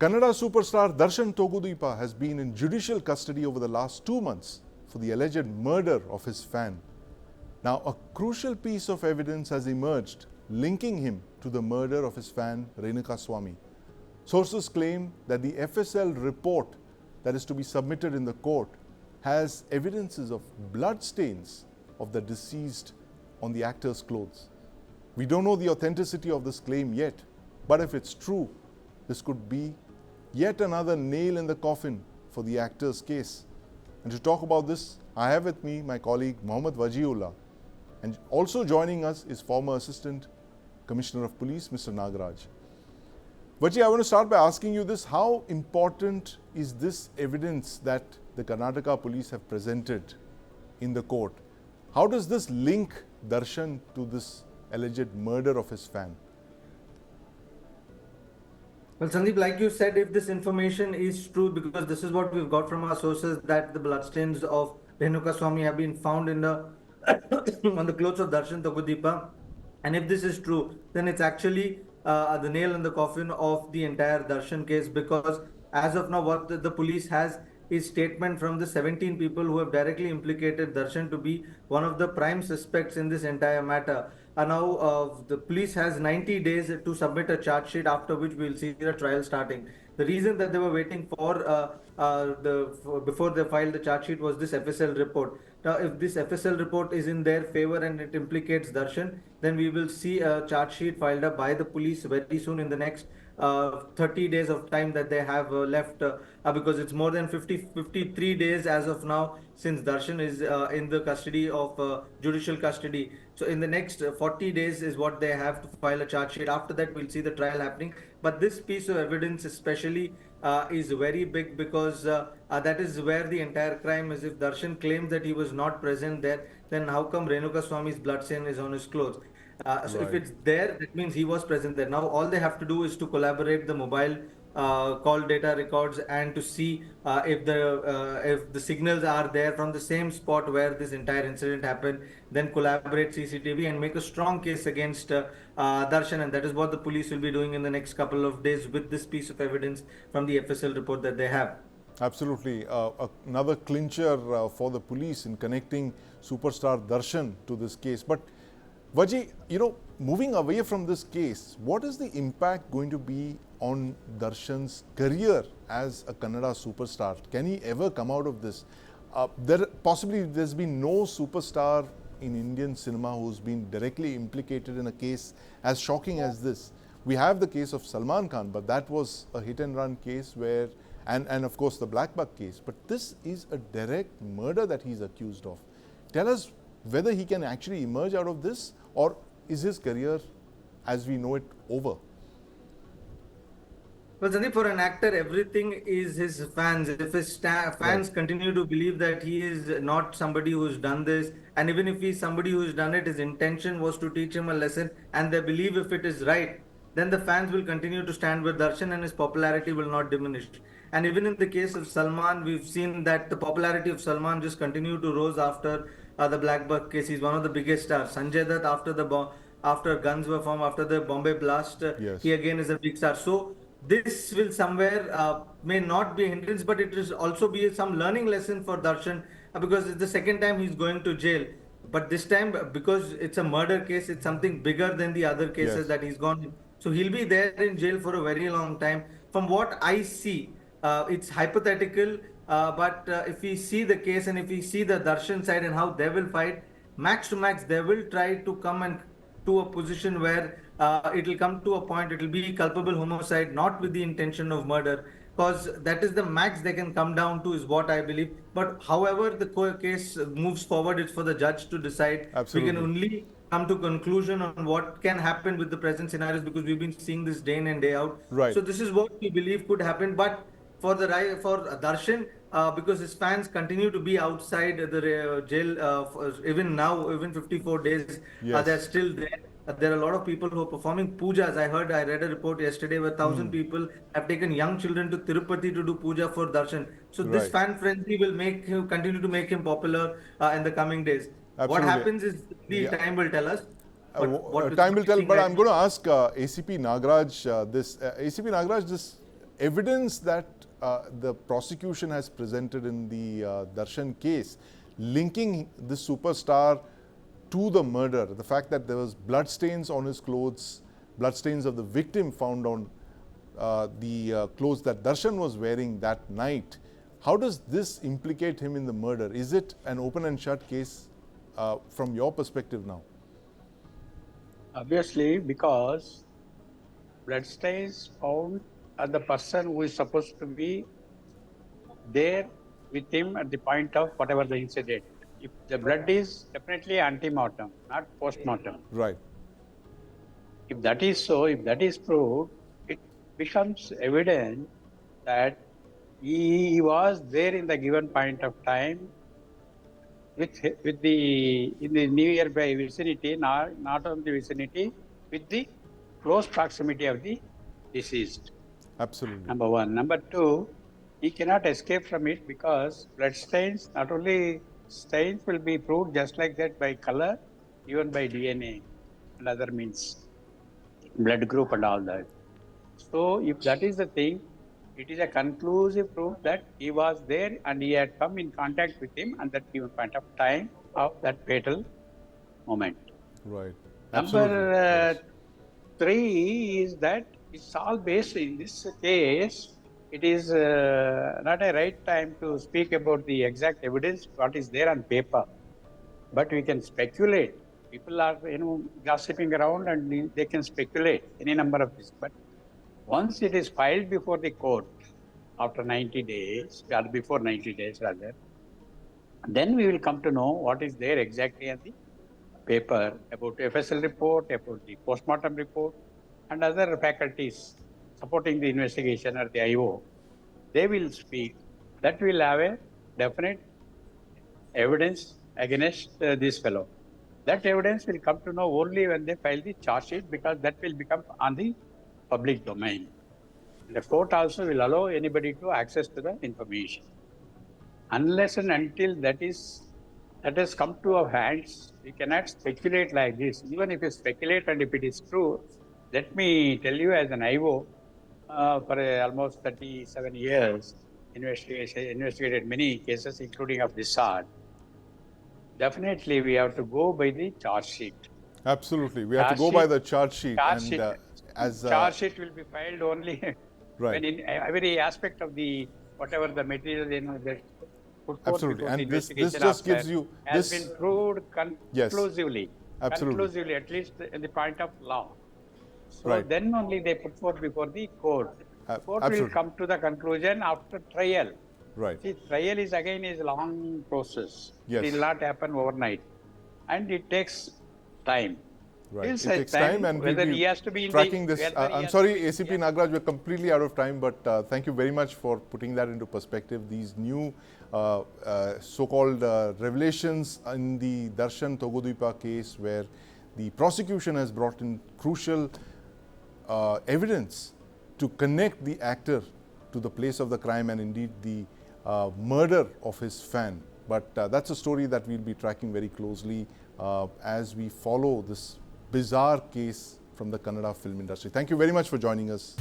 Kannada superstar Darshan Thogudeepa has been in judicial custody over the last 2 months for the alleged murder of his fan. Now, a crucial piece of evidence has emerged linking him to the murder of his fan Renukaswamy. Sources claim that the FSL report that is to be submitted in the court has evidences of bloodstains of the deceased on the actor's clothes. We don't know the authenticity of this claim yet, but if it's true, this could be yet another nail in the coffin for the actor's case. And to talk about this, I have with me my colleague Mohammad Wajihullah. And also joining us is former Assistant Commissioner of Police, Mr. Nagaraj. Vaji, I want to start by asking you this. How important is this evidence that the Karnataka Police have presented in the court? How does this link Darshan to this alleged murder of his fan? Well, Sandeep, like you said, if this information is true, because this is what we've got from our sources, that the bloodstains of Renukaswamy have been found in the on the clothes of Darshan Thogudeepa, and if this is true, then it's actually the nail in the coffin of the entire Darshan case, because as of now, what the police has is statement from the 17 people who have directly implicated Darshan to be one of the prime suspects in this entire matter. And now the police has 90 days to submit a charge sheet, after which we will see the trial starting. The reason that they were waiting for before they filed the charge sheet was this FSL report. Now, if this FSL report is in their favor and it implicates Darshan, then we will see a charge sheet filed up by the police very soon in the next 30 days of time that they have left, because it's more than 53 days as of now since Darshan is in the custody of judicial custody. So in the next 40 days is what they have to file a charge sheet. After that, we'll see the trial happening. But this piece of evidence especially is very big, because that is where the entire crime is. If Darshan claims that he was not present there, then how come Renukaswamy's bloodstain is on his clothes? So if it's there, that means he was present there. Now all they have to do is to collaborate the mobile call data records and to see if the signals are there from the same spot where this entire incident happened. Then collaborate CCTV and make a strong case against Darshan, and that is what the police will be doing in the next couple of days with this piece of evidence from the FSL report that they have. Absolutely. Another clincher for the police in connecting superstar Darshan to this case. But Vaji, moving away from this case, what is the impact going to be on Darshan's career as a Kannada superstar? Can he ever come out of this? There's been no superstar in Indian cinema who's been directly implicated in a case as shocking as this. We have the case of Salman Khan, but that was a hit and run case where, and of course the Black Buck case, but this is a direct murder that he's accused of. Tell us whether he can actually emerge out of this, or is his career as we know it over? Well, Sandeep, for an actor, everything is his fans. If his fans continue to believe that he is not somebody who's done this, and even if he's somebody who's done it, his intention was to teach him a lesson, and they believe if it is right, then the fans will continue to stand with Darshan and his popularity will not diminish. And even in the case of Salman, we've seen that the popularity of Salman just continued to rise after the Black Buck case. He's one of the biggest stars. Sanjay Dutt, after guns were formed, after the Bombay blast, he again is a big star. So this will somewhere may not be a hindrance, but it will also be some learning lesson for Darshan, because it's the second time he's going to jail. But this time, because it's a murder case, it's something bigger than the other cases that he's gone in. So he'll be there in jail for a very long time. From what I see, it's hypothetical, but if we see the case and if we see the Darshan side and how they will fight, max to max, they will try to come and to a position where it will come to a point, it will be culpable homicide, not with the intention of murder, because that is the max they can come down to, is what I believe. But however the case moves forward, it's for the judge to decide. Absolutely. We can only come to conclusion on what can happen with the present scenarios, because we've been seeing this day in and day out. Right. So this is what we believe could happen. But for Darshan, because his fans continue to be outside the jail, even now, even 54 days, they're still there. There are a lot of people who are performing pujas. I read a report yesterday where 1,000 people have taken young children to Tirupati to do puja for Darshan. So this fan frenzy will continue to make him popular in the coming days. Absolutely. What happens is time will tell us. Time will tell, but I'm going to ask ACP Nagaraj this. ACP Nagaraj, this evidence that the prosecution has presented in the Darshan case, linking the superstar to the murder, the fact that there was bloodstains on his clothes, bloodstains of the victim found on the clothes that Darshan was wearing that night, how does this implicate him in the murder? Is it an open and shut case from your perspective now? Obviously, because bloodstains found at the person who is supposed to be there with him at the point of whatever the incident. If the blood is definitely ante-mortem, not post-mortem. Right. If that is so, if that is proved, it becomes evident that he was there in the given point of time in the nearby vicinity, not on the vicinity, with the close proximity of the deceased. Absolutely. Number one. Number two, he cannot escape from it because blood stains, not only stains will be proved just like that by color, even by DNA and other means, blood group and all that. So if that is the thing, it is a conclusive proof that he was there and he had come in contact with him at that given point of time of that fatal moment. Right. Number three is that it's all based in this case. It is not a right time to speak about the exact evidence, what is there on paper, but we can speculate. People are, gossiping around and they can speculate any number of things. But once it is filed before the court, after 90 days, or before 90 days rather, then we will come to know what is there exactly on the paper about FSL report, about the postmortem report, and other faculties supporting the investigation or the IO. They will speak. That will have a definite evidence against this fellow. That evidence will come to know only when they file the charge sheet, because that will become on the public domain. The court also will allow anybody to access to the information. Unless and until that has come to our hands, we cannot speculate like this. Even if you speculate and if it is true, let me tell you, as an IO, for almost 37 years, investigated many cases, including of this sort. Definitely, we have to go by the charge sheet. Absolutely. We have to go by the charge sheet. Charge sheet will be filed only right. when in every aspect of the whatever the material that put forth. Absolutely. And this just gives you has been proved conclusively. Yes. Absolutely. Conclusively, at least in the point of law. So right. then only they put forth before the court. Court will come to the conclusion after trial. Right. See, trial is again a long process. Yes. It will not happen overnight, and it takes time. Right. It takes time, and whether he has to be tracking this. I'm sorry, ACP Nagaraj, we're completely out of time, but thank you very much for putting that into perspective. These new so-called revelations in the Darshan Thogudeepa case, where the prosecution has brought in crucial evidence to connect the actor to the place of the crime and indeed the murder of his fan. But that's a story that we'll be tracking very closely as we follow this bizarre case from the Kannada film industry. Thank you very much for joining us.